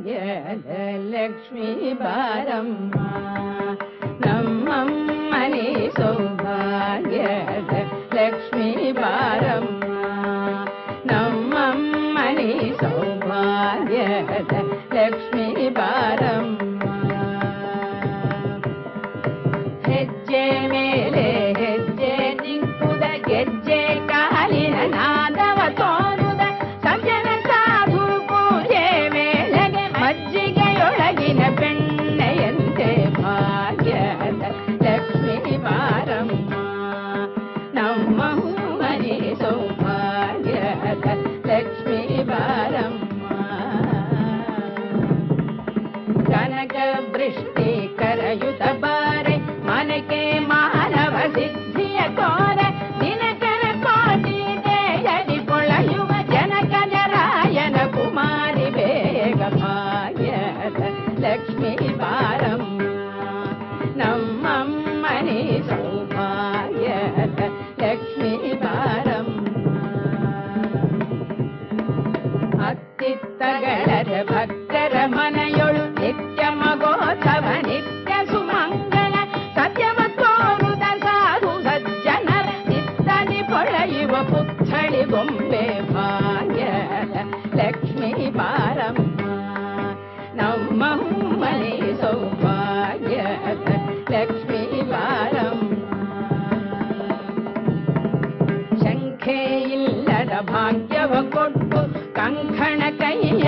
ಲಕ್ಷ್ಮೀ ಬಾರಮ್ಮ ನಮ್ಮಮ್ಮನಿ ಸೌಭಾಗ್ಯದ ಲಕ್ಷ್ಮೀ ಬಾರಮ್ಮ ನಮ್ಮಮ್ಮನಿ ಸೌಭಾಗ್ಯದ ಲಕ್ಷ್ಮೀ ಬಾರಮ್ಮ ಹೆಜ್ಜೆ ಮೇಲೆ ಹೆಜ್ಜೆ ನಿಂಕುದ ಗೆಜ್ಜೆ ಕಾಲಿನ ನಾದವ ತೋರುದ ಸಜ್ಜನ ಸಾಧು ಪೂಜೆ ಮೇಲೆಗೆ ಮಜ್ಜಿಗೆಯೊಳಗಿನ ಬೆಣ್ಣೆಯಂತೆ ಭಾಗ್ಯದ ಲಕ್ಷ್ಮೀ ಬಾರಮ್ಮ ನಮ್ಮ ಮನೆ ಸೌಭಾಗ್ಯದ ಲಕ್ಷ್ಮೀ ಬಾರಮ್ಮ ಕನಕ ವೃಷ್ಟಿ ಕರಯುತ ಬಾರೆ ಮನಕೆ ಮಾನವ ಸಿದ್ಧಿಯ ಕೋರ ದಿನಕರ ಕೋಟಿ ದೇಯದಿ ಕೊಳೆಯುವ ಜನಕಜರಾಯನ ಕುಮಾರಿ ಬೇಗ ಭಾಗ್ಯದ ಲಕ್ಷ್ಮೀ ಬಾರಮ್ಮ ನಮ್ಮಮ್ಮನಿ ಸೌಭಾಗ್ಯದ ಲಕ್ಷ್ಮೀ ಬಾರಮ್ಮ ಅತ್ತಿತ್ತಗಳರ ಭಕ್ತರ ಮನೆಯೊಳು ನಿತ್ಯ ಮಗೋತ್ಸವ ನಿತ್ಯ ಸುಮಂಗಳ ಸತ್ಯವ ತೋರುದ ಸಾಧು ಸಜ್ಜನರ ನಿತ್ತಲಿ ಪೊಳೆಯುವ ಪುತ್ಥಳಿ ಗೊಂಬೆ ಭಾಗ್ಯದ ಲಕ್ಷ್ಮೀ ಬಾರಮ್ಮ ನಮ್ಮ ಮನೆ ಸೌಭಾಗ್ಯದ ಲಕ್ಷ್ಮೀ ಬಾರಮ್ಮ ಶಂಖೆ ಇಲ್ಲದ ಭಾಗ್ಯವ ಕೊಟ್ಟು ಕಂಕಣ ಕೈಯ